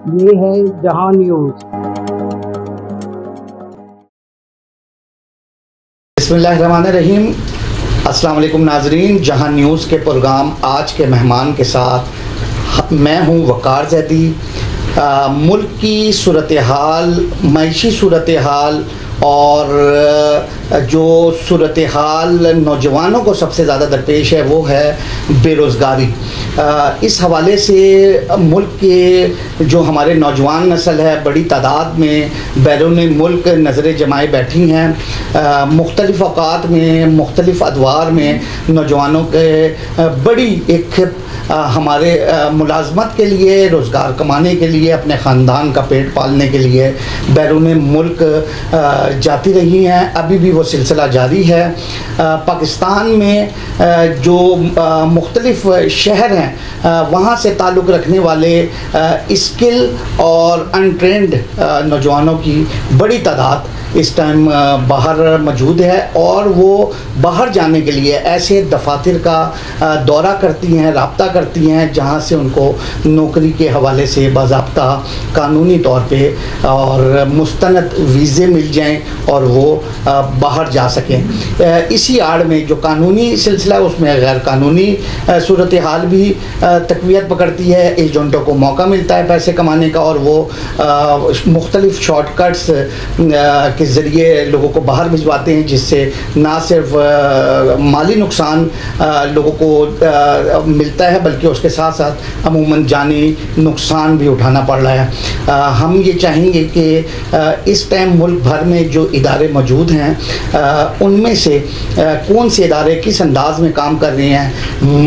ये है जहां न्यूज़। बिस्मिल्लाहिर्रहमानिर्रहीम। अस्सलाम वालेकुम नाजरीन। जहां न्यूज़ के प्रोग्राम आज के मेहमान के साथ मैं हूं वकार ज़ैदी। मुल्क की सूरत हाल, मईशी सूरत हाल और जो सूरत हाल नौजवानों को सबसे ज़्यादा दरपेश है वो है बेरोज़गारी। इस हवाले से मुल्क के जो हमारे नौजवान नस्ल है बड़ी तादाद में बैरून मुल्क नज़रें जमाए बैठी हैं। मुख्तलिफ़ औक़ात में मुख्तलिफ़ अदवार में नौजवानों के बड़ी एक हमारे मुलाजमत के लिए, रोज़गार कमाने के लिए, अपने ख़ानदान का पेट पालने के लिए बैरून मुल्क जाती रही हैं। अभी भी वो सिलसिला जारी है। पाकिस्तान में जो मुख्तलिफ़ शहर हैं वहाँ से ताल्लुक़ रखने वाले स्किल और अनट्रेंड नौजवानों की बड़ी तादाद इस टाइम बाहर मौजूद है और वो बाहर जाने के लिए ऐसे दफातर का दौरा करती हैं, रब्ता करती हैं जहाँ से उनको नौकरी के हवाले से बाज़ाब्ता कानूनी तौर पे और मुस्तनद वीज़े मिल जाएं और वो बाहर जा सकें। इसी आड़ में जो कानूनी सिलसिला है उसमें गैर कानूनी सूरत हाल भी तक़वियत पकड़ती है। एजेंटों को मौका मिलता है पैसे कमाने का और वो मुख्तलिफ़ शॉर्टकट्स के ज़रिए लोगों को बाहर भिजवाते हैं, जिससे ना सिर्फ माली नुकसान लोगों को मिलता है बल्कि उसके साथ साथ अमूमन जानी नुकसान भी उठाना पड़ रहा है। हम ये चाहेंगे कि इस टाइम मुल्क भर में जो इदारे मौजूद हैं उनमें से कौन से इदारे किस अंदाज में काम कर रहे हैं,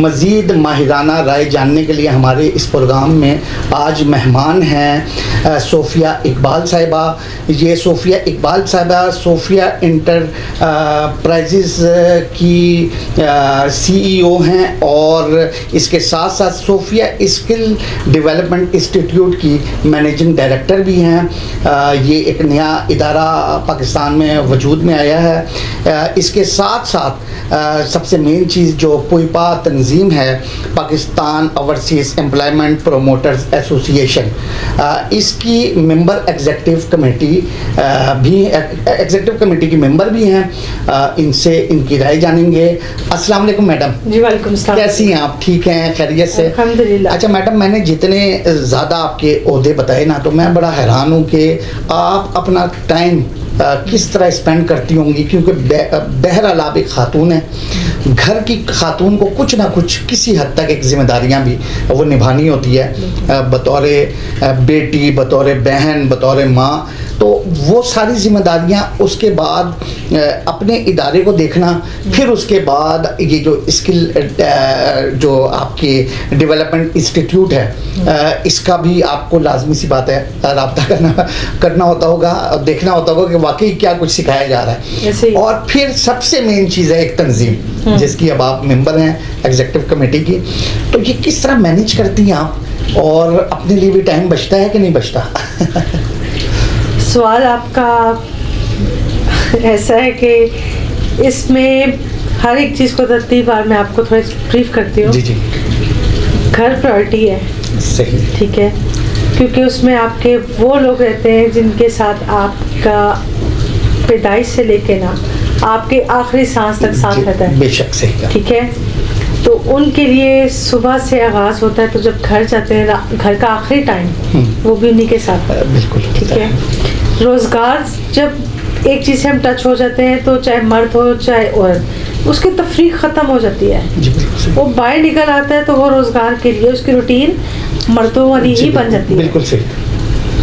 मज़ीद माहिराना राय जानने के लिए हमारे इस प्रोग्राम में आज मेहमान हैं सोफिया इकबाल साहिबा। ये सोफिया इकबाल साहिबा सोफिया इंटरप्राइजेज़ की CEO हैं और इसके साथ साथ सोफिया स्किल डेवलपमेंट इंस्टीट्यूट की मैनेजिंग डायरेक्टर भी हैं। ये एक नया इदारा पाकिस्तान में वजूद में आया है। इसके साथ साथ सबसे मेन चीज़ जो पुईपा तंजीम है, Pakistan overseas employment promoters association, इसकी मेंबर एग्जीक्यूटिव कमेटी की मेंबर भी हैं। इनसे इनकी राय जानेंगे। अस्सलाम वालेकुम मैडम। जी वालेकुम सलाम। कैसी हैं आप? ठीक हैं, खैरियत से? अल्हम्दुलिल्लाह। अच्छा मैडम, मैंने जितने ज़्यादा आपके ओहदे बताए ना तो मैं बड़ा हैरान हूँ कि आप अपना टाइम किस तरह स्पेंड करती होंगी, क्योंकि बहरहाल आप एक खातून हैं। घर की खातून को कुछ ना कुछ किसी हद तक एक जिम्मेदारियां भी वो निभानी होती है, बतौर बेटी, बतौर बहन, बतौर माँ। तो वो सारी जिम्मेदारियां, उसके बाद अपने इदारे को देखना, फिर उसके बाद ये जो स्किल जो आपके डेवलपमेंट इंस्टीट्यूट है इसका भी आपको लाजमी सी बात है रब्ता करना होता होगा, देखना होता होगा कि वाकई क्या कुछ सिखाया जा रहा है। और फिर सबसे मेन चीज़ है एक तंजीम जिसकी अब आप मेंबर हैं एग्जीक्यूटिव कमेटी की। तो ये किस तरह मैनेज करती हैं आप और अपने लिए भी टाइम बचता है कि नहीं बचता? सवाल आपका ऐसा है कि इसमें हर एक चीज़ को तरतीब बार मैं आपको थोड़ा ब्रीफ करती हूँ। जी जी। घर प्रायोरिटी है। सही। ठीक है, क्योंकि उसमें आपके वो लोग रहते हैं जिनके साथ आपका पैदाइश से लेके ना आपके आखिरी सांस तक साथ रहता है। बेशक सही। ठीक है, तो उनके लिए सुबह से आगाज़ होता है, तो जब घर जाते हैं घर का आखिरी टाइम वो भी उन्हीं के साथ। बिल्कुल ठीक है। रोज़गार जब एक चीज़ से हम टच हो जाते हैं तो चाहे मर्द हो चाहे औरत, उसकी तफरीक ख़त्म हो जाती है। वो बाहर निकल आता है तो वो रोज़गार के लिए उसकी रूटीन मर्दों वाली ही बन जाती है। बिल्कुल सही।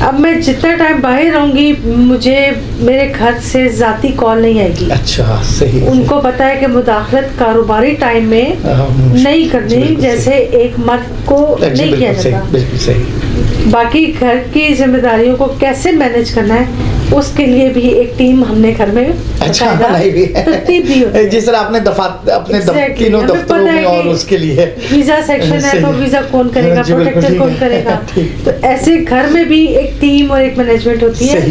अब मैं जितना टाइम बाहर रहूँगी मुझे मेरे घर से ज़ाती कॉल नहीं आएगी। अच्छा सही। उनको पता है कि मुदाखलत कारोबारी टाइम में नहीं करनी, जैसे एक मर्द को नहीं किया जाता। बिल्कुल सही। बाकी घर की जिम्मेदारियों को कैसे मैनेज करना है उसके लिए भी एक टीम हमने घर में तरतीब दी होती है। जिस तरह आपने अपने तीनों दफ्तरों में और उसके लिए वीज़ा सेक्शन है तो वीज़ा कौन करेगा, प्रोटेक्टर कौन करेगा। तो ऐसे घर में भी एक टीम और एक मैनेजमेंट होती है,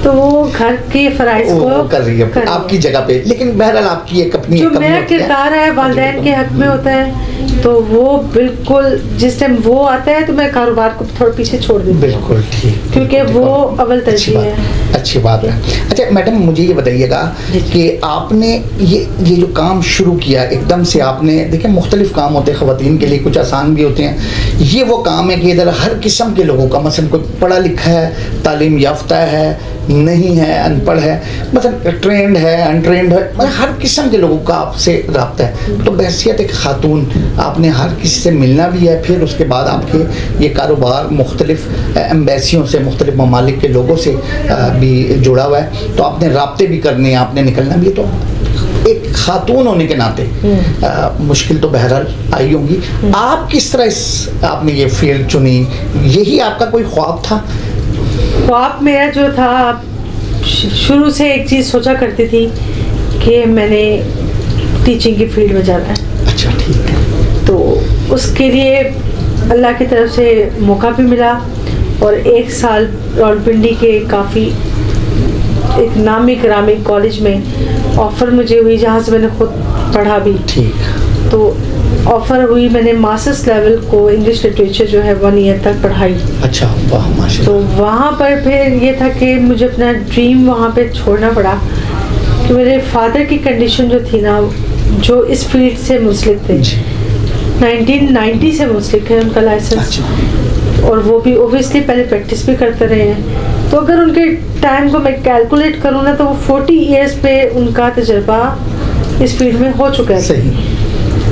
तो वो घर के फराइज को कर रही है आपकी जगह पे। लेकिन बहरहाल आपकी एक अपनी जो मेरा किरदार है वालिदैन के हक में होता है तो वो बिल्कुल जिस टाइम वो आता है तो मैं कारोबार को थोड़ा पीछे छोड़ देती हूँ। बिल्कुल ठीक, क्योंकि वो अव्वल तरजीह है। अच्छी बात है। अच्छा मैडम, मुझे ये बताइएगा कि आपने ये जो काम शुरू किया एकदम से, आपने देखिए मुख्तलिफ काम होते हैं ख़वातीन के लिए, कुछ आसान भी होते हैं। ये वो काम है कि इधर हर किस्म के लोगों का, मसलन कोई पढ़ा लिखा है, तालीम याफ्ता है, नहीं है, अनपढ़ है, मतलब ट्रेंड है, अनट्रेंड है, मतलब हर किस्म के लोगों का आपसे रब्ता है। तो बहैसियत एक खातून आपने हर किसी से मिलना भी है, फिर उसके बाद आपके ये कारोबार मुख्तलिफ एम्बेसियों से, मुख्तलिफ ममालिक के लोगों से भी जुड़ा हुआ है, तो आपने रब्ते भी करने हैं, आपने निकलना भी है। तो एक खातून होने के नाते मुश्किल तो बहरहाल आई होंगी। आप किस तरह आपने ये फील्ड चुनी? यही आपका कोई ख्वाब था? ख्वाब मेरा जो था, शुरू से एक चीज़ सोचा करती थी कि मैंने टीचिंग की फील्ड में जाना है। अच्छा ठीक है। तो उसके लिए अल्लाह की तरफ से मौका भी मिला और 1 साल रावलपिंडी के काफ़ी एक नामी करामी कॉलेज में ऑफ़र मुझे हुई, जहाँ से मैंने खुद पढ़ा भी। ठीक। तो ऑफ़र हुई, मैंने मास्टर्स लेवल को इंग्लिश लिटरेचर जो है 1 ईयर तक पढ़ाई। अच्छा, वाह माशाल्लाह। तो वहाँ पर फिर ये था कि मुझे अपना ड्रीम वहाँ पे छोड़ना पड़ा कि मेरे फादर की कंडीशन जो थी ना, जो इस फील्ड से मुंसलिक थे, 1990 से मुंसलिक है उनका लाइसेंस। और वो भी ओबियसली पहले प्रैक्टिस भी करते रहे हैं। तो अगर उनके टाइम को मैं कैलकुलेट करूँ ना, तो वो 40 ईयर्स पे उनका तजर्बा इस फील्ड में हो चुका है। सही।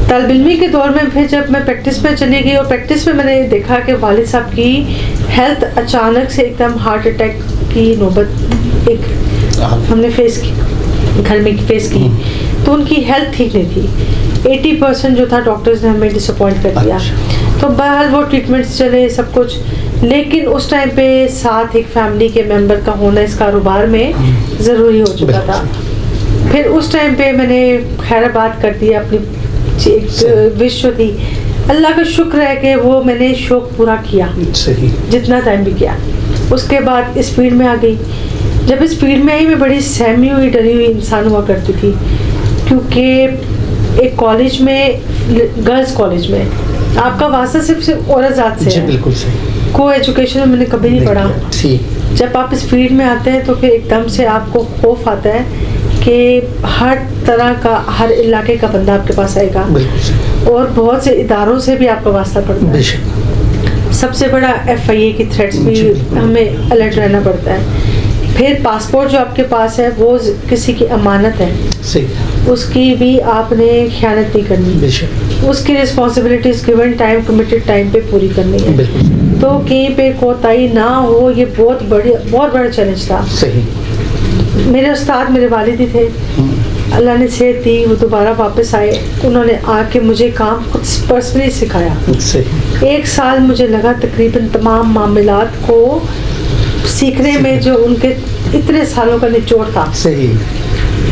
तालिब इल्मी के दौर में फिर जब मैं प्रैक्टिस पे चली गई, और प्रैक्टिस में मैंने देखा कि वालिद साहब की हेल्थ अचानक से एकदम हार्ट अटैक की नौबत एक हमने फेस की, घर में फेस की। तो उनकी हेल्थ ठीक नहीं थी, 80% जो था डॉक्टर्स ने हमें डिसअपॉइंट कर दिया। तो बहरहाल वो ट्रीटमेंट्स चले सब कुछ, लेकिन उस टाइम पे साथ एक फैमिली के मेंबर का होना इस कारोबार में ज़रूरी हो चुका था। फिर उस टाइम पे मैंने खैराबाद कर दिया, अपनी एक विश थी। अल्लाह का शुक्र है कि वो मैंने शौक पूरा किया, सही, जितना टाइम भी किया। उसके बाद इस फील्ड में आ गई। जब इस फील्ड में आई, मैं बड़ी सहमी हुई, डरी हुई इंसान हुआ करती थी, क्योंकि एक कॉलेज में, गर्ल्स कॉलेज में, आपका वास्ता सिर्फ औरत ज़ात से है। बिल्कुल सही। को एजुकेशन में मैंने कभी नहीं पढ़ा। जब आप इस फील्ड में आते हैं तो फिर एकदम से आपको खौफ आता है कि हर तरह का, हर इलाके का बंदा आपके पास आएगा, और बहुत से इदारों से भी आपका वास्ता पड़ता है। सबसे बड़ा FIA की थ्रेट्स भी हमें अलर्ट रहना पड़ता है। फिर पासपोर्ट जो आपके पास है वो किसी की अमानत है, उसकी भी आपने ख़यानत नहीं करनी, उसकी responsibilities given time, committed time पे पूरी करनी है। तो कहीं पे कोताही ना हो, ये बहुत बड़ा चैलेंज था। सही। मेरे उस्ताद मेरे वालिद ही थे, अल्लाह ने सेहत दी, वो दोबारा वापस आए, उन्होंने आके मुझे काम खुद पर्सनली सिखाया। 1 साल मुझे लगा तकरीबन तमाम मामलात को सीखने में, जो उनके इतने सालों का निचोड़ था। सही।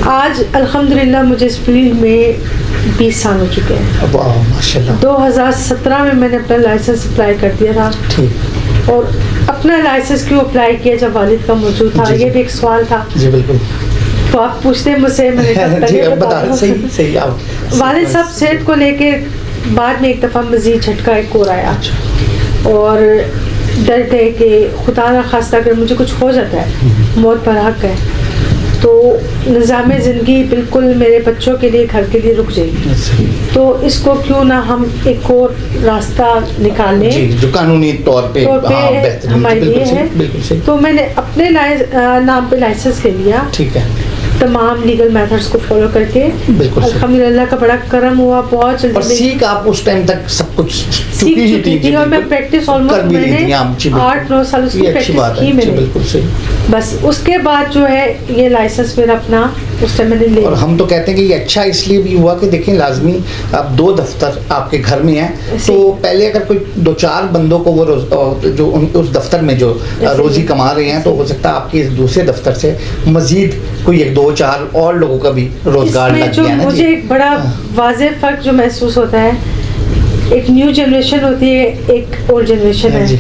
आज अल्हम्दुलिल्लाह मुझे इस फील्ड में 20 साल हो चुके हैं। वाह माशाल्लाह। 2017 में मैंने अपना लाइसेंस अप्लाई कर दिया था। ठीक। और अपना लाइसेंस क्यों अप्लाई किया जब वालिद का मौजूद था, ये भी एक सवाल था। जी बिल्कुल। तो आप पूछते हैं मुझसे, मैंने बता। सही आप। वालिद साहब सेहत को लेके बाद में एक दफ़ा मज़ीद झटका एक और आया, और डर गए कि खुदा ना खास्ता अगर मुझे कुछ हो जाता है, मौत पर हक है, तो निज़ाम ज़िंदगी बिल्कुल मेरे बच्चों के लिए, घर के लिए रुक जाएगी। तो इसको क्यों ना हम एक और रास्ता निकालें जो कानूनी तौर पे हमारे लिए है। तो मैंने अपने नाम पे लाइसेंस ले लिया। ठीक है। तमाम लीगल मेथड्स को फॉलो करके अल्हम्दुलिल्लाह का बड़ा करम हुआ, बहुत जल्दी। और सीख आप उस टाइम तक सब कुछ सीख चुकी थी, और मैं प्रैक्टिस ऑलमोस्ट मैंने 8-9 साल उसकी प्रैक्टिस की मैंने। बिल्कुल सही। बस उसके बाद जो है ये लाइसेंस मेरा अपना उस टाइम मैंने ले। और हम तो कहते हैं कि ये अच्छा इसलिए भी हुआ कि देखें, लाजमी अब 2 दफ्तर आपके घर में हैं, तो पहले अगर कोई 2-4 बंदों को वो जो उस दफ्तर में जो रोजी कमा रहे हैं, तो हो सकता है आपके इस दूसरे दफ्तर से मजीद कोई 1-2-4 और लोगों का भी रोजगार लग गया ना। मुझे एक बड़ा वाज़े फ़र्क जो महसूस होता है, एक न्यू जनरेशन होती है, एक ओल्ड जनरेशन है।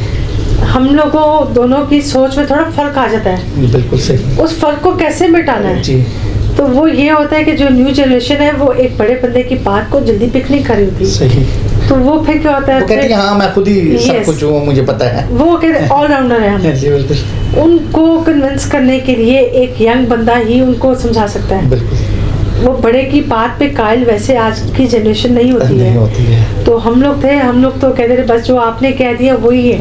हम लोगों दोनों की सोच में थोड़ा फ़र्क आ जाता है। बिल्कुल सही। उस फ़र्क को कैसे मिटाना है जी? तो वो ये होता है कि जो न्यू जनरेशन है वो एक बड़े बंदे की बात को जल्दी पिक नहीं कर रही होती। सही। तो तो वो फिर क्या होता है, वो कहती है हाँ मैं खुद ही सब कुछ हूँ, मुझे पता है, वो कहते हैं ऑलराउंडर है हम। उनको कन्विंस करने के लिए एक यंग बंदा ही उनको समझा सकता है। बिल्कुल। वो बड़े की बात पे कायल वैसे आज की जनरेशन नहीं होती है। तो हम लोग तो कहते थे बस जो आपने कह दिया वही है,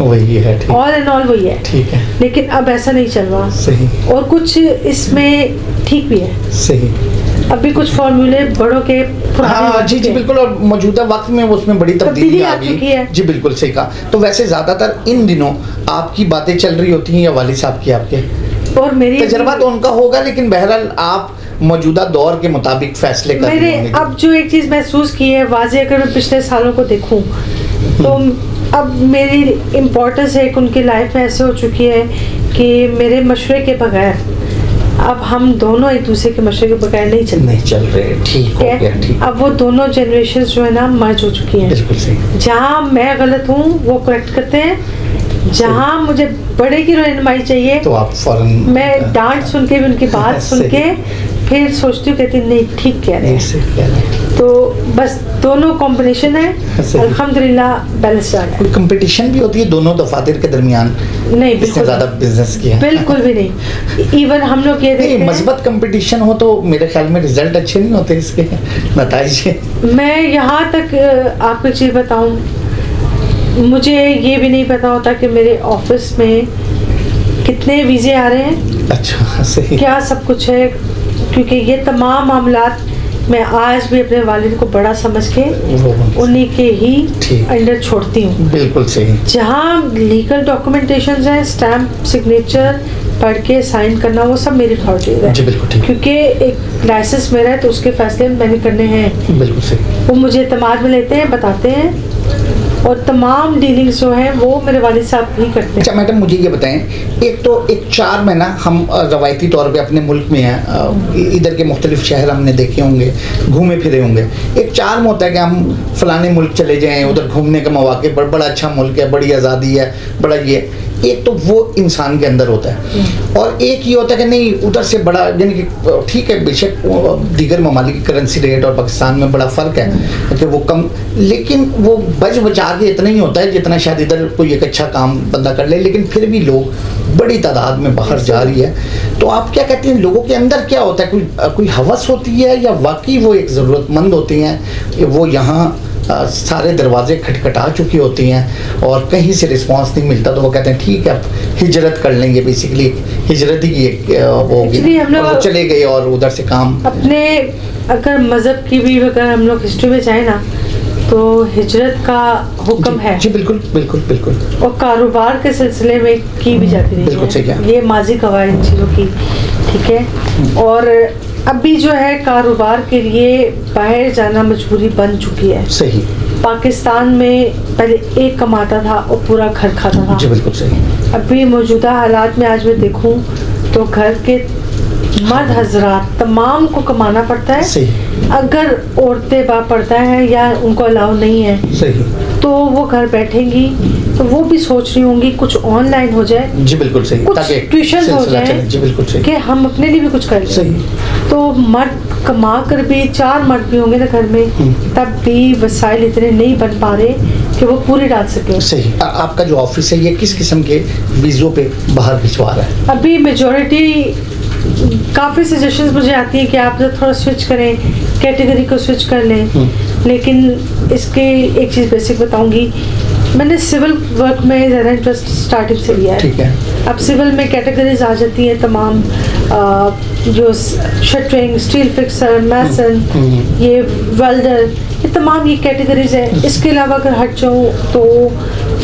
ऑल एंड ऑल वही है, ठीक है। लेकिन अब ऐसा नहीं चल रहा। सही। और कुछ इसमें ठीक भी है। सही। अभी कुछ फॉर्मूले बड़ों के हाँ जी बिल्कुल, और मौजूदा वक्त में उसमें बड़ी तब्दीली आ गई है जी, बिल्कुल सही कहा। तो वैसे ज्यादातर इन दिनों आपकी बातें चल रही होती हैं या वालिद साहब की आपके? और मेरी तजर्बा तो उनका होगा, लेकिन बहरहाल आप मौजूदा दौर के मुताबिक फैसले कर रहे हैं। अब जो एक चीज महसूस की है वाज़े, अगर मैं पिछले सालों को देखूं तो अब मेरी इम्पोर्टेंस एक उनकी लाइफ में ऐसे हो चुकी है कि मेरे मशवरे के बगैर अब हम दोनों एक दूसरे के मशवरे के बगैर नहीं चल रहे। ठीक हो गया, ठीक। अब वो दोनों जनरेशन जो है ना मर्ज हो चुकी हैं। बिल्कुल सही। जहाँ मैं गलत हूँ वो करेक्ट करते हैं, जहाँ मुझे बड़े की रहनुमाई चाहिए तो आप फौरन मैं डांट सुन के भी उनकी बात सुन के फिर सोचती हूँ, कहती नहीं ठीक कह रहे हैं। तो बस दोनों कॉम्बिनेशन है, अल्हम्दुलिल्लाह बैलेंस है। कोई कंपटीशन भी होती है दोनों दफातर के दरमियान? नहीं, बिल्कुल ज्यादा बिजनेस किया बिल्कुल भी नहीं। इवन हम लोग ये देखते हैं मजबूत कंपटीशन हो तो मेरे ख्याल में रिजल्ट अच्छे नहीं होते इसके नतीजे। मैं यहाँ तक आपको एक चीज बताऊँ, मुझे ये भी नहीं पता होता कि मेरे ऑफिस में कितने वीज़े आ रहे हैं। अच्छा, सही। क्या सब कुछ है, क्योंकि ये तमाम मामलात मैं आज भी अपने वालिद को बड़ा समझ के उन्हीं के ही अंडर छोड़ती हूँ। बिल्कुल सही। जहाँ लीगल डॉक्यूमेंटेशन है, स्टैम्प सिग्नेचर पढ़ के साइन करना, वो सब मेरी अथॉरिटी है। क्योंकि एक लाइसेंस मेरा है तो उसके फैसले मैंने करने हैं। बिल्कुल सही। वो मुझे एतमाद में लेते हैं, बताते हैं, और तमाम डीलिंग्स जो हैं वो मेरे वालिद साहब ही करते हैं। अच्छा मैडम, मुझे ये बताएं, एक 4 महीना हम रवायती तौर पे अपने मुल्क में हैं, इधर के मुख्तलिफ शहर हमने देखे होंगे, घूमे फिरे होंगे। एक 4 में होता है कि हम फलाने मुल्क चले जाएं, उधर घूमने के मौके, बड़ा अच्छा मुल्क है, बड़ी आज़ादी है, बड़ा ये। एक तो वो इंसान के अंदर होता है, और एक ये होता है कि नहीं उधर से बड़ा, यानी कि ठीक है बेशक दीगर ममालिक की करेंसी रेट और पाकिस्तान में बड़ा फ़र्क है कि वो कम, लेकिन वो बचा के इतना ही होता है जितना शायद इधर कोई एक अच्छा काम बंदा कर ले, लेकिन फिर भी लोग बड़ी तादाद में बाहर जा रही है। तो आप क्या कहते हैं, लोगों के अंदर क्या होता है, कोई हवस होती है या वाकई वो एक ज़रूरतमंद होती हैं, वो यहाँ सारे दरवाजे खटखटा चुकी होती हैं और कहीं से रिस्पांस नहीं मिलता, तो वो कहते हैं ठीक है अब हिजरत कर लेंगे। बेसिकली हिजरत ही एक वो होगी, वो चले गए और उधर से काम अपने, अगर मज़हब की भी अगर हम लोग हिस्ट्री में जाए ना तो हिजरत का हुक्म है जी, बिल्कुल बिल्कुल बिल्कुल, और कारोबार के सिलसिले में की भी जाती रही बिल्कुल सही है। ये माजी गवाह इन चीज़ों की, ठीक है। और अभी जो है कारोबार के लिए बाहर जाना मजबूरी बन चुकी है। सही। पाकिस्तान में पहले एक कमाता था और पूरा घर खाता था। जी बिल्कुल सही। अभी मौजूदा हालात में आज मैं देखूं तो घर के मर्द हजरात तमाम को कमाना पड़ता है। सही। अगर औरतें बाप पड़ता है या उनको अलाउ नहीं है, सही, तो वो घर बैठेंगी तो वो भी सोच रही होंगी कुछ ऑनलाइन हो जाए। जी बिल्कुल सही, कुछ ट्यूशन हो जाए। जी बिल्कुल सही, कि हम अपने लिए भी कुछ कर लें। सही। तो मर्द कमा कर भी 4 मर्द भी होंगे ना घर में, तब भी वसाइल इतने नहीं बन पा रहे कि वो पूरी डाल सके। सही। आपका जो ऑफिस है ये किस किस्म के वीज़ों पे बाहर भिजवा रहा है? अभी मेजॉरिटी काफ़ी सजेशंस मुझे आती हैं कि आप थोड़ा स्विच करें, कैटेगरी को स्विच कर लें। लेकिन इसके एक चीज़ बेसिक बताऊंगी, मैंने सिविल वर्क में ज़्यादा इंटरेस्ट स्टार्टिंग से लिया है। ठीक है। अब सिविल में कैटेगरीज आ जाती हैं तमाम, जो शटरिंग, स्टील फिक्सर, मैसन, ये वेल्डर, ये तमाम ये कैटेगरीज है। इसके अलावा अगर हट जाऊँ तो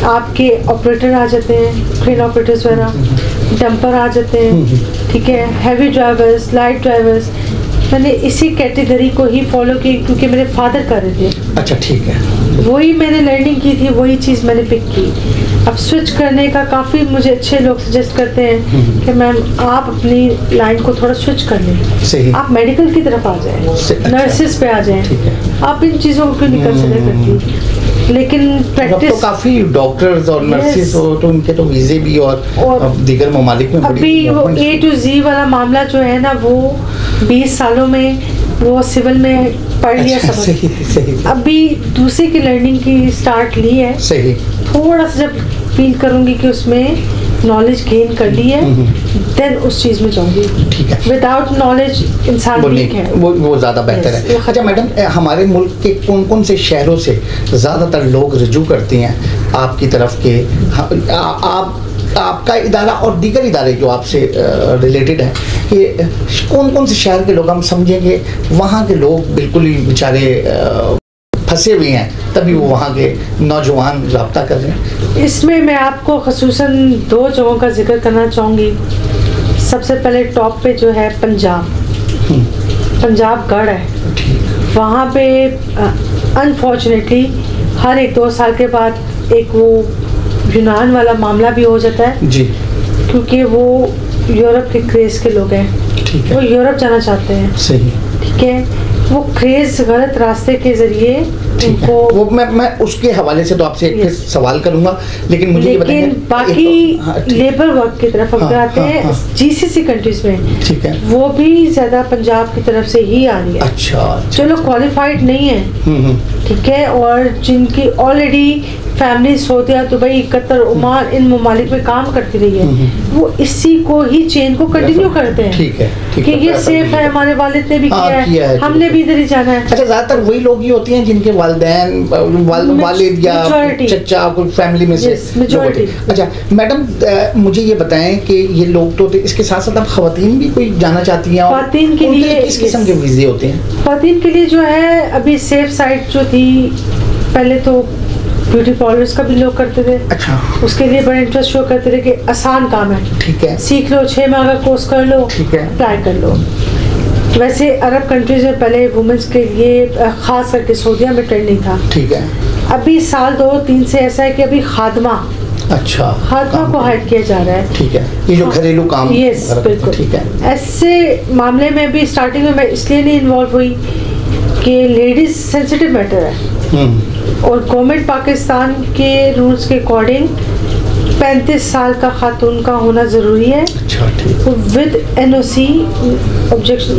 आपके ऑपरेटर आ जाते हैं, क्रेन ऑपरेटर्स वगैरह, डंपर आ जाते हैं, ठीक है, हैवी ड्राइवर्स, लाइट ड्राइवर्स। मैंने इसी कैटेगरी को ही फॉलो की क्योंकि मेरे फादर कर रहे थे। अच्छा, ठीक है। वही मैंने लर्निंग की थी, वही चीज़ मैंने पिक की। अब स्विच करने का काफ़ी मुझे अच्छे लोग सजेस्ट करते हैं कि मैम आप अपनी लाइन को थोड़ा स्विच कर लें, सही। आप मेडिकल की तरफ आ जाएं, नर्सिस पे आ जाएं, आप इन चीज़ों को क्यों नहीं कंसिडर करती। लेकिन प्रैक्टिस तो काफ़ी डॉक्टर्स और नर्सिस हो तो उनके तो वीज़े भी और दीगर ममालिक में अभी वो A to Z वाला मामला जो है ना, वो 20 सालों में वो सिविल में पढ़ लिया अच्छा, सब। सही। अभी दूसरे की लर्निंग की स्टार्ट ली है। सही। थोड़ा सा जब फील करूंगी कि उसमें नॉलेज गेन कर ली है, देन उस चीज में जाऊंगी। ठीक है। विदाउट नॉलेज इंसान वीक है। वो ज़्यादा बेहतर है। अच्छा मैडम, हमारे मुल्क के कौन कौन से शहरों से ज़्यादातर लोग रुजू करते हैं आपकी तरफ के? आपका इदारा और दीगर इदारे जो आपसे रिलेटेड हैं, कि कौन कौन से शहर के लोग हम समझेंगे वहाँ के लोग बिल्कुल ही बेचारे फंसे हुए हैं, तभी वो वहाँ के नौजवान रब्ता कर रहे हैं? इसमें मैं आपको खसूसन 2 जगहों का जिक्र करना चाहूँगी। सबसे पहले टॉप पे जो है पंजाब गढ़ है। वहाँ पे अनफॉर्चुनेटली हर 1-2 साल के बाद एक वो यूनान वाला मामला भी हो जाता है जी, क्योंकि वो यूरोप के क्रेज के लोग हैं। ठीक है। वो यूरोप जाना चाहते हैं। सही। ठीक है। वो क्रेज गलत रास्ते के जरिए उनको, वो मैं उसके हवाले से तो आपसे एक सवाल करूंगा, लेकिन मुझे ये बताइए बाकी लेबर वर्क की तरफ हम आते हैं जीसीसी कंट्रीज में। ठीक है। वो भी ज्यादा पंजाब की तरफ से ही आ रही है। अच्छा। चलो क्वालिफाइड नहीं है, ठीक है, और जिनकी ऑलरेडी फैमिली सऊदीया, दुबई, कतर, ओमान, इन ममालिक में काम करती रही है, वो इसी को ही चेन को कंटिन्यू करते हैं। ठीक है, कि ये सेफ है, हमारे वालिद ने भी किया है, हमने भी इधर ही जाना है। अच्छा, ज्यादातर वही लोग ही होते हैं जिनके वालिदैन, वालिद या चचा कोई फैमिली में से मेजॉरिटी। अच्छा मैडम, मुझे ये बताएं कि ये लोग तो इसके साथ साथ अब खवातीन भी कोई जाना चाहती हैं, खवातीन के लिए किस किस्म के वीजे होते हैं? खवातीन के लिए जो है अभी सेफ साइड जो थी, पहले तो ब्यूटी पार्लर्स का भी लोग करते थे। अच्छा। उसके लिए बड़ा इंटरेस्ट शो करते थे कि आसान काम है। ठीक है। सीख लो, 6 माह का कोर्स कर लो। ठीक है। अप्लाई कर लो। वैसे अरब कंट्रीज में पहले वुमेन्स के लिए खास करके सऊदीया में ट्रेंड नहीं था। ठीक है। अभी साल 2-3 से ऐसा है कि अभी खादमा, अच्छा, खादमा को हायर किया जा रहा है। ठीक है। ये जो घरेलू काम। यस, बिल्कुल। ठीक है। ऐसे मामले में भी स्टार्टिंग में मैं इसलिए नहीं इन्वॉल्व हुई कि लेडीज सेंसिटिव मैटर है, और गवर्नमेंट पाकिस्तान के रूल्स के अकॉर्डिंग 35 साल का खातून का होना ज़रूरी है। अच्छा, ठीक। With NOC,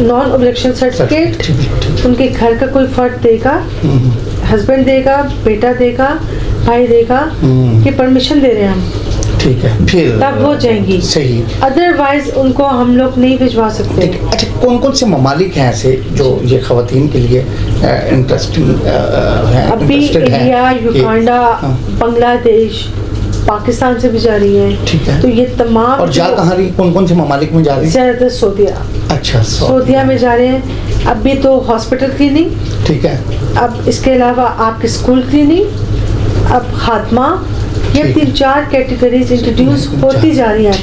non objection certificate. उनके घर का कोई फर्द देगा, हस्बैंड देगा, बेटा देगा, भाई देगा कि परमिशन दे रहे हैं हम। ठीक है। फिर तब वो जाएंगी। सही। अदरवाइज उनको हम लोग नहीं भिजवा सकते। अच्छा, कौन कौन से ममालिक हैं ऐसे जो ये खवातीन के लिए इंटरेस्टिंग है? अभी इंडिया, युगांडा, बांग्लादेश, पाकिस्तान से भी जा रही है। ठीक है। तो ये तमाम, और जा कहाँ रही, कौन कौन से ममालिक में जा रही है? ज्यादातर सऊदीया। अच्छा, सऊदीया में जा रहे हैं। अभी तो हॉस्पिटल क्लीनिंग। ठीक है। अब इसके अलावा आपकी स्कूल क्लीनिंग, अब खात्मा, ये 3-4 कैटेगरीज इंट्रोड्यूस होती जा रही हैं।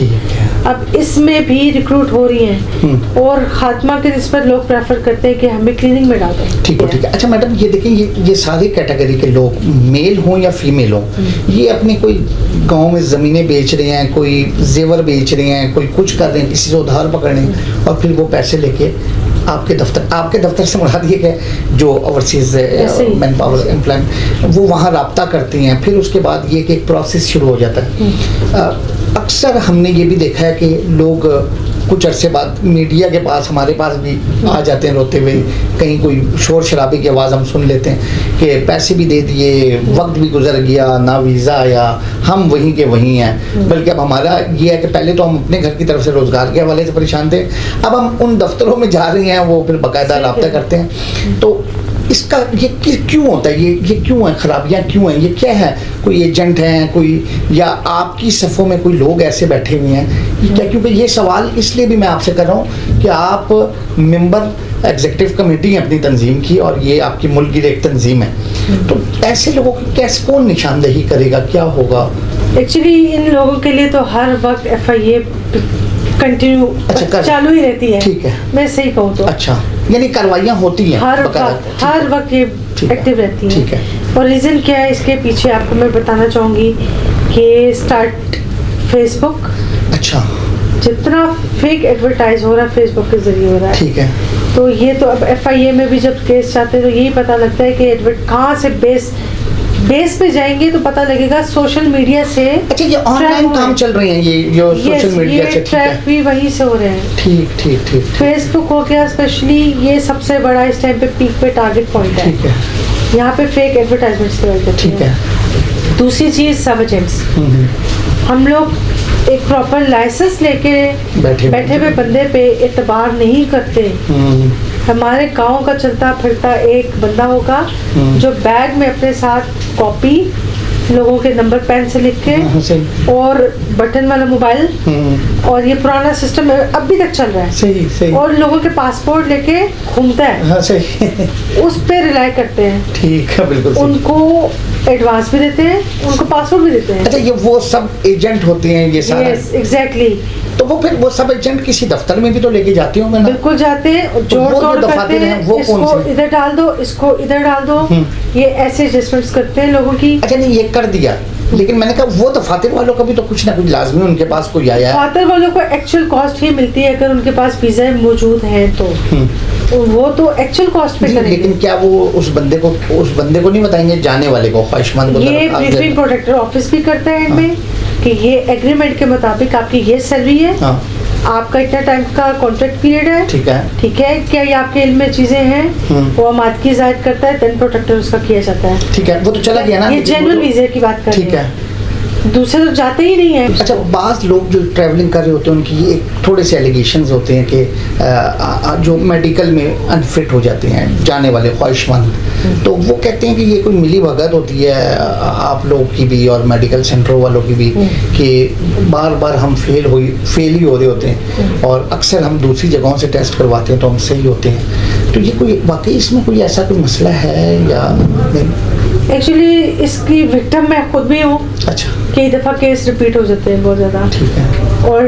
अब इसमें भी रिक्रूट हो रही हैं, और खात्मा के इस पर लोग प्रेफर करते हैं कि हमें क्लीनिंग में डालें। ठीक है, ठीक है। अच्छा मैडम, ये देखिए, ये सारी कैटेगरी के लोग, मेल हों या फीमेल हों, ये अपने कोई गांव में ज़मीनें बेच रहे हैं, कोई जेवर बेच रहे हैं, कोई कुछ कर रहे हैं, किसी से उधार पकड़ रहे हैं, और फिर वो पैसे लेके आपके दफ्तर से मुराद ये है जो ओवरसीज मैन पावर एम्प्लॉयमेंट, वो वहाँ रब्ता करती हैं, फिर उसके बाद ये कि एक प्रोसेस शुरू हो जाता है। अक्सर हमने ये भी देखा है कि लोग कुछ अरसे बाद मीडिया के पास, हमारे पास भी आ जाते हैं रोते हुए, कहीं कोई शोर शराबे की आवाज़ हम सुन लेते हैं कि पैसे भी दे दिए, वक्त भी गुजर गया, ना वीज़ा आया, हम वहीं के वहीं हैं। बल्कि अब हमारा ये है कि पहले तो हम अपने घर की तरफ से रोज़गार के हवाले से परेशान थे, अब हम उन दफ्तरों में जा रहे हैं, वो फिर बाकायदा रब्ता करते हैं। तो इसका ये क्यों होता है? ये क्यों है, खराबियाँ क्यों हैं, ये क्या है? कोई एजेंट हैं, कोई, या आपकी सफ़ों में कोई लोग ऐसे बैठे हुए हैं क्या? क्योंकि ये सवाल इसलिए भी मैं आपसे कर रहा हूँ कि आप मेंबर एग्जीक्यूटिव कमेटी है अपनी तंजीम की, और ये आपकी मुल्क की एक तंजीम है, तो ऐसे लोगों की कैसे, कौन निशानदेही करेगा, क्या होगा? एक्चुअली इन लोगों के लिए तो हर वक्त FIA कंटिन्यू, अच्छा, चालू ही रहती है। ठीक है। मैं सही कहूँ तो। अच्छा, यानी कार्रवाइयाँ होती हैं हर वक्त ये एक्टिव रहती है। ठीक है। और रीज़न क्या है इसके पीछे, आपको मैं बताना चाहूँगी कि स्टार्ट फेसबुक, अच्छा, जितना फेक एडवर्टाइज हो रहा है फेसबुक के जरिए हो रहा है। ठीक है। तो ये तो अब FIA में भी जब केस चाहते हैं तो यही पता लगता है कि कहाँ से बेस बेस पे जाएंगे तो पता लगेगा सोशल मीडिया से। अच्छा, ये ऑनलाइन काम चल रहे हैं ये जो सोशल मीडिया से? ट्रैक भी वहीं से हो रहे हैं। ठीक ठीक ठीक। फेसबुक हो गया स्पेशली, ये सबसे बड़ा इस टाइम पे पीक पे टारगेट पॉइंट है। ठीक है। यहाँ पे फेक एडवर्टाइजमेंट्स करते हैं। ठीक है। दूसरी चीज सब एजेंट्स, हम लोग एक प्रॉपर लाइसेंस लेके बैठे हुए बंदे पे एतबार नहीं करते। हमारे गांव का चलता फिरता एक बंदा होगा जो बैग में अपने साथ कॉपी, लोगों के नंबर पेन से लिख के और बटन वाला मोबाइल, और ये पुराना सिस्टम अभी तक चल रहा है। सही सही। और लोगों के पासपोर्ट लेके घूमता है। हाँ, सही। उस पे रिलाई करते हैं। ठीक है, बिल्कुल सही। उनको एडवांस भी देते हैं, उनको पासपोर्ट भी देते हैं। अच्छा, ये वो सब एजेंट होते हैं ये सारा? Yes, exactly. तो वो फिर वो सब एजेंट किसी दफ्तर में भी तो लेके जाते होंगे ना? बिल्कुल जाते हैं, जोड़ तोड़ करते हैं, वो इसको इधर डाल दो, इसको इधर डाल दो, ये ऐसे एडजस्टमेंट्स करते हैं लोगों की। अच्छा, नहीं ये कर दिया, लेकिन मैंने कहा वो दफातर वालों का भी तो कुछ ना कुछ लाजमी उनके पास कोई आया है। दफातर वालों को एक्चुअल कॉस्ट ही मिलती है अगर उनके पास वीजा मौजूद है तो वो तो एक्चुअल कॉस्ट पे करेंगे। लेकिन क्या वो उस बंदे को नहीं बताएंगे, जाने वाले को, ख्वाहिशमंद को? ये ब्रीफिंग प्रोटेक्टर ऑफिस भी करता है इनमें कि ये एग्रीमेंट के मुताबिक आपकी ये सैलरी है, आपका इतना टाइम का कॉन्ट्रैक्ट पीरियड है। ठीक है, ठीक है, क्या ये आपके इल्म में चीजें हैं, वो आमादगी जाहिर करता है, देन प्रोटेक्टर उसका किया जाता है। ठीक है, वो तो चला गया ना। ये जेन्युइन वीजे की बात कर रहे हैं। ठीक है, दूसरे तो जाते ही नहीं है। अच्छा, बाज़ लोग जो ट्रैवलिंग कर रहे होते हैं उनकी एक थोड़े से एलिगेशंस होते हैं कि जो मेडिकल में अनफिट हो जाते हैं जाने वाले ख्वाहिशमंद, तो वो कहते हैं कि ये कोई मिली भगत होती है आप लोग की भी और मेडिकल सेंटरों वालों की भी, कि बार बार हम फेल ही हो रहे होते हैं और अक्सर हम दूसरी जगहों से टेस्ट करवाते हैं तो हम सही होते हैं। तो ये कोई वाकई इसमें कोई ऐसा कोई मसला है या नहीं? एक्चुअली इसकी विक्टिम मैं खुद भी हूँ। अच्छा। कई दफ़ा केस रिपीट हो जाते हैं बहुत ज़्यादा। ठीक है। और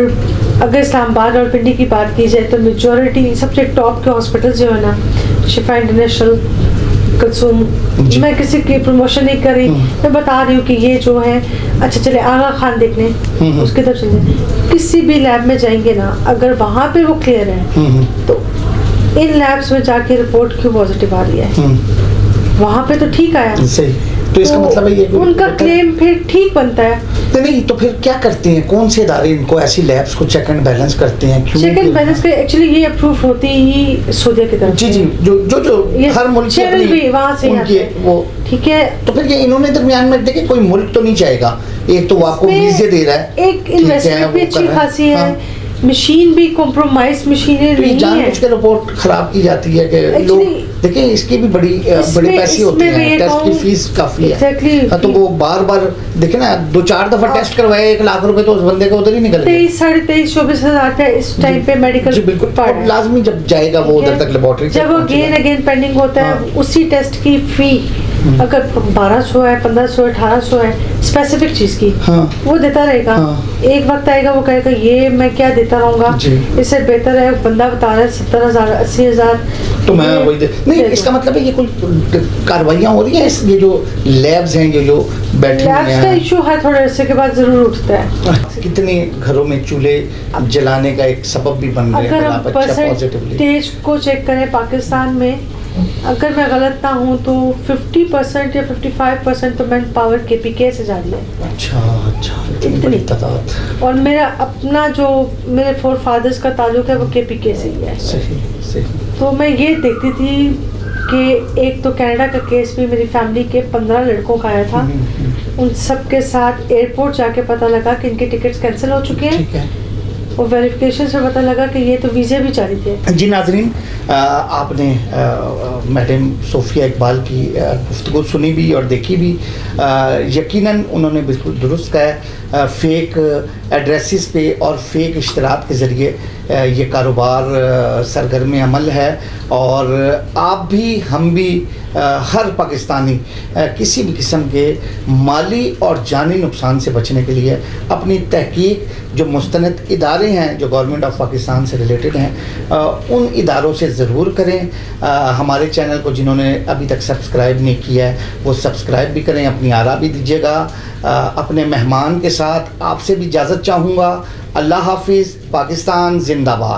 अगर इस्लामाबाद और पिंडी की बात की जाए तो मेजॉरिटी सबसे टॉप के हॉस्पिटल जो है ना, शिफा इंटरनेशनल, कुलसूम, मैं किसी की प्रमोशन नहीं कर रही, मैं बता रही हूँ कि ये जो है, अच्छा चले आगा खान देखने उसकी तरफ चले, किसी भी लैब में जाएंगे ना, अगर वहाँ पे वो क्लियर है तो इन लैब्स में जाके रिपोर्ट क्यों पॉजिटिव आ रही है, वहाँ पे तो ठीक आया। सही। तो इसका मतलब है ये उनका क्लेम फिर ठीक बनता है। नहीं तो फिर क्या करते हैं, कौन से इदारे इनको ऐसी लैब्स को चेक एंड बैलेंस करते हैं? चेक एंड बैलेंस के एक्चुअली ये अप्रूव होती ही सऊदी की तरफ। जी जी, जो हर मुल्क से चैनल भी वहाँ से वो। ठीक है, तो फिर ये इन्होंने दरमियान में देखिए कोई मुल्क तो नहीं चाहेगा, एक तो वो आपको वीजे दे रहा है, एक इन्वेस्टमेंट भी अच्छी खासी है, मशीन भी कॉम्प्रोमाइज मशीनें नहीं है, जानबूझ के रिपोर्ट खराब की जाती है कि लोग देखिए इसकी भी बड़े पैसे होते हैं, टेस्ट की फीस काफी है, तो वो बार बार देखे ना 2-4 दफा टेस्ट करवाए 1 लाख रुपए तो उस बंदे को उधर ही निकल गए। 23-24,000 का इस टाइम पे मेडिकल बिल्कुल लाजमी जब जाएगा वो उधर तक लेबोरेटरी, जब अगेन पेंडिंग होता है उसी टेस्ट की फी अगर 1200 है, 1500 है, 1800 है स्पेसिफिक चीज की, वो देता रहेगा। एक वक्त आएगा वो कहेगा ये मैं क्या देता रहूंगा, इससे बेहतर है बंदा बता रहा है 70,000 80,000 तो मैं वही नहीं। इसका मतलब है ये कोई कार्रवाइयाँ हो रही हैं, ये जो लैब्स हैं, ये जो बैठे हैं, लैब्स का इशू है थोड़े अरसे के बाद जरूर उठता है। कितने घरों में चूल्हे जलाने का एक सबब भी बन रहे हैं। अगर हम परसेंटेज को चेक करें पाकिस्तान में, अगर मैं गलत ना हूँ तो 50% या 55% तो मैन पावर KPK से जा रही है। अच्छा, इतनी बड़ी तादाद। और मेरा अपना जो मेरे फोरफादर्स का ताल्लुक है वो KPK से ही है। सही। तो मैं ये देखती थी कि एक तो कनाडा का केस भी मेरी फैमिली के 15 लड़कों का आया था, उन सब के साथ एयरपोर्ट जाके पता लगा कि इनके टिकट्स कैंसिल हो चुके हैं और वेरिफिकेशन से पता लगा कि ये तो वीज़े भी जारी थे। जी नाज़रीन, आपने मैडम सोफिया इकबाल की गुफ्तगू सुनी भी और देखी भी। यकीनन उन्होंने बिल्कुल दुरुस्त कहा, फेक एड्रेसेस पे और फेक इश्तरात के ज़रिए ये कारोबार सरगर्म अमल है और आप भी हम भी हर पाकिस्तानी किसी भी किस्म के माली और जानी नुकसान से बचने के लिए अपनी तहकीक जो मुस्तनद इदारे हैं जो गवर्नमेंट ऑफ पाकिस्तान से रिलेटेड हैं उन इदारों से ज़रूर करें। हमारे चैनल को जिन्होंने अभी तक सब्सक्राइब नहीं किया है वो सब्सक्राइब भी करें, अपनी आरा भी दीजिएगा। अपने मेहमान के साथ आपसे भी इजाज़त चाहूँगा। अल्लाह हाफिज़। पाकिस्तान जिंदाबाद।